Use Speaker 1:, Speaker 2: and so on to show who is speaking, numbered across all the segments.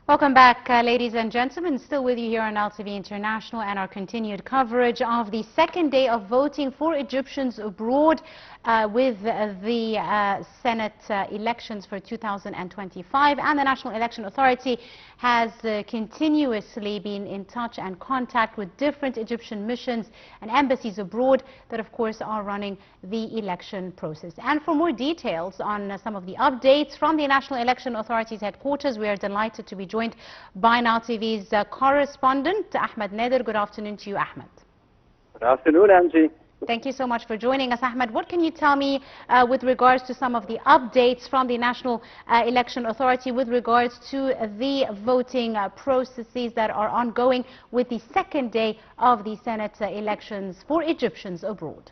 Speaker 1: Welcome back, ladies and gentlemen. Still with you here on Nile TV International and our continued coverage of the second day of voting for Egyptians abroad with the Senate elections for 2025. And the National Election Authority has continuously been in touch and contact with different Egyptian missions and embassies abroad that, of course, are running the election process. And for more details on some of the updates from the National Election Authority's headquarters, we are delighted to be joined by Nile TV's correspondent, Ahmed Nader. Good afternoon to you, Ahmed.
Speaker 2: Good afternoon, Angie.
Speaker 1: Thank you so much for joining us, Ahmed. What can you tell me with regards to some of the updates from the National Election Authority with regards to the voting processes that are ongoing with the second day of the Senate elections for Egyptians abroad?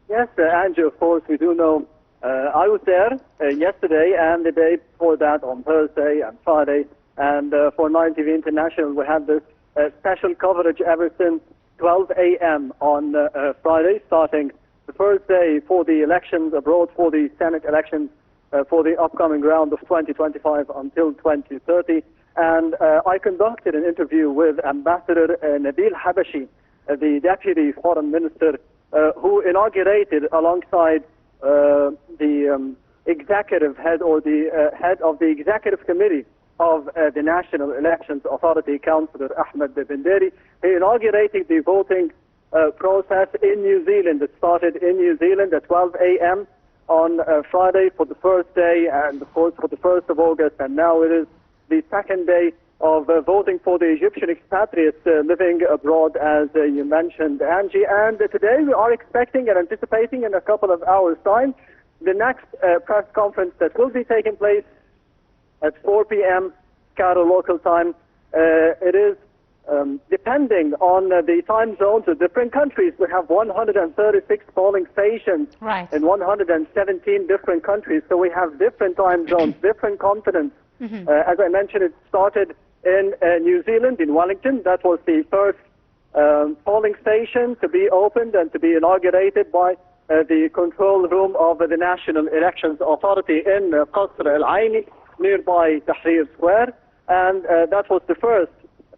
Speaker 2: Yes, Angie, of course, we do know. I was there yesterday and the day before that on Thursday and Friday. And for Nile TV International, we had this special coverage ever since 12 a.m. on Friday, starting the first day for the elections abroad, for the Senate elections for the upcoming round of 2025 until 2030. And I conducted an interview with Ambassador Nabil Habashi, the Deputy Foreign Minister, who inaugurated alongside the executive head or the head of the executive committee of the National Elections Authority, Councillor Ahmed Binderi. He inaugurated the voting process in New Zealand. It started in New Zealand at 12 a.m. on Friday for the first day, and of course for the 1st of August, and now it is the second day of voting for the Egyptian expatriates living abroad, as you mentioned, Angie. And today we are expecting and anticipating in a couple of hours' time the next press conference that will be taking place at 4 p.m. Cairo local time. It is depending on the time zones of different countries. We have 136 polling stations in 117 different countries. So we have different time zones, different continents. As I mentioned, it started in New Zealand, in Wellington. That was the first polling station to be opened and to be inaugurated by the control room of the National Elections Authority in Qasr Al Aini, nearby Tahrir Square, and that was the first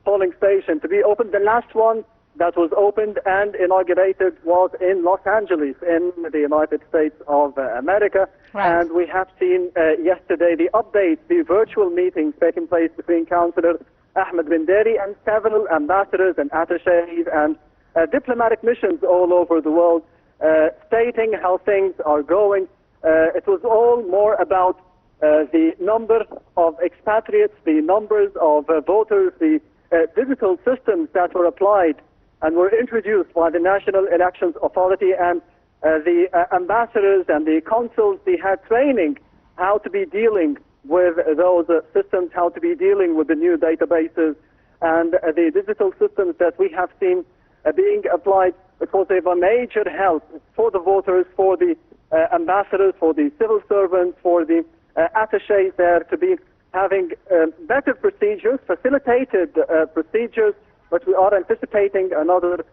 Speaker 2: polling station to be opened. The last one that was opened and inaugurated was in Los Angeles in the United States of America. And we have seen yesterday the updates, the virtual meetings taking place between Councillor Ahmed Binderi and several ambassadors and attachés and diplomatic missions all over the world, stating how things are going. It was all more about the number of expatriates, the numbers of voters, the digital systems that were applied and were introduced by the National Elections Authority, and the ambassadors and the consuls, they had training how to be dealing with those systems, how to be dealing with the new databases and the digital systems that we have seen being applied. It was a major help for the voters, for the ambassadors, for the civil servants, for the attachés there to be having better procedures, facilitated procedures, but we are anticipating another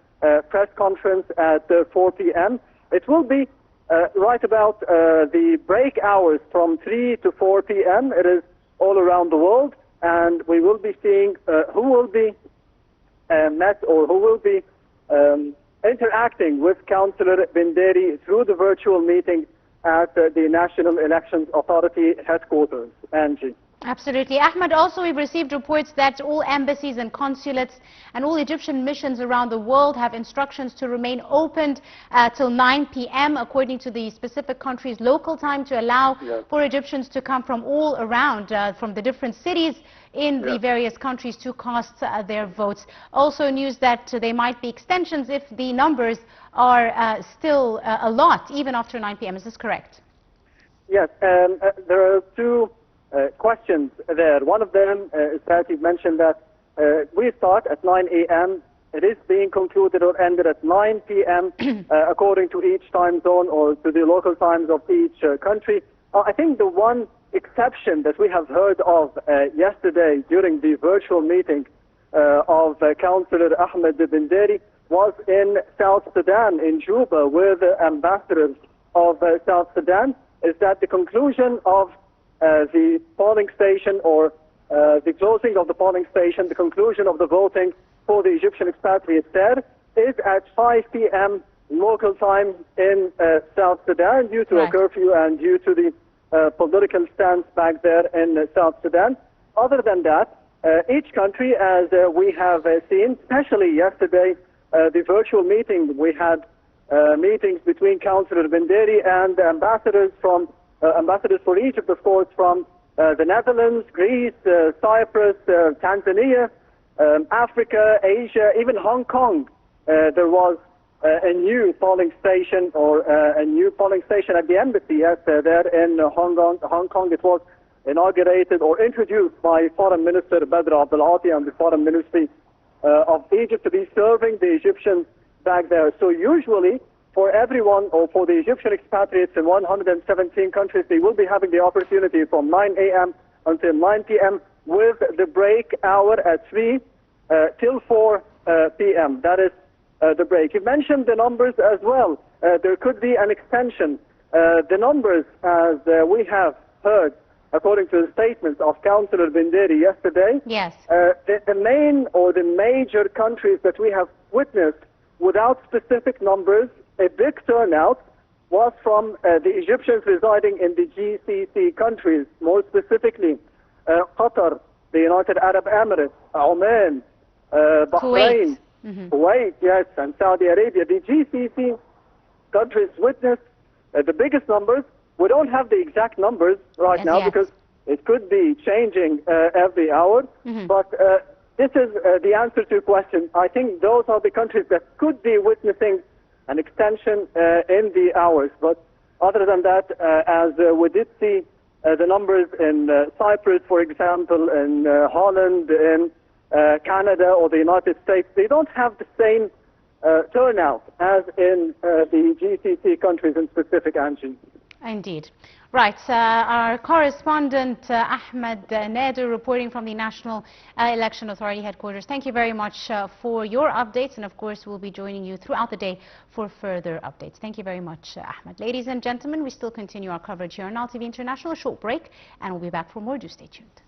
Speaker 2: press conference at 4 p.m. It will be right about the break hours from 3 to 4 p.m. It is all around the world, and we will be seeing who will be met or who will be interacting with Councillor Binderi through the virtual meeting at the National Elections Authority headquarters. Angie.
Speaker 1: Absolutely. Ahmed, also we've received reports that all embassies and consulates and all Egyptian missions around the world have instructions to remain opened till 9 p.m. according to the specific country's local time, to allow for Egyptians to come from all around, from the different cities in the various countries to cast their votes. Also news that there might be extensions if the numbers are still a lot, even after 9 p.m. Is this correct?
Speaker 2: Yes, there are two questions there. One of them is that you mentioned that we start at 9 a.m. It is being concluded or ended at 9 p.m. According to each time zone or to the local times of each country. I think the one exception that we have heard of yesterday during the virtual meeting of Councillor Ahmed Binderi was in South Sudan, in Juba, with ambassadors of South Sudan, is that the conclusion of the polling station or the closing of the polling station, the conclusion of the voting for the Egyptian expatriates there is at 5 p.m. local time in South Sudan due to a curfew and due to the political stance back there in South Sudan. Other than that, each country, as we have seen, especially yesterday, the virtual meeting, we had meetings between Councillor Benderi and ambassadors for Egypt, of course, from the Netherlands, Greece, Cyprus, Tanzania, Africa, Asia, even Hong Kong. There was a new polling station at the embassy, yes, there in Hong Kong. It was inaugurated or introduced by Foreign Minister Badr Abdel Ati and the Foreign Ministry of Egypt to be serving the Egyptians back there. So usually for everyone, or for the Egyptian expatriates in 117 countries, they will be having the opportunity from 9 a.m. until 9 p.m. with the break hour at 3 till 4 p.m. That is the break. You mentioned the numbers as well. There could be an extension. The numbers, as we have heard, according to the statements of Councillor Benderi yesterday,
Speaker 1: yes,
Speaker 2: the main or the major countries that we have witnessed without specific numbers, a big turnout, was from the Egyptians residing in the GCC countries, more specifically Qatar, the United Arab Emirates, Oman, Bahrain, Kuwait, yes, and Saudi Arabia. The GCC countries witnessed the biggest numbers. We don't have the exact numbers right now because it could be changing every hour, but this is the answer to your question. I think those are the countries that could be witnessing an extension in the hours. But other than that, as we did see the numbers in Cyprus, for example, in Holland, in Canada or the United States, they don't have the same turnout as in the GCC countries in specific, Angie.
Speaker 1: Indeed. Right. Our correspondent Ahmed Nader reporting from the National Election Authority headquarters. Thank you very much for your updates, and of course we'll be joining you throughout the day for further updates. Thank you very much, Ahmed. Ladies and gentlemen, we still continue our coverage here on Nile TV International. A short break, and we'll be back for more. Do stay tuned.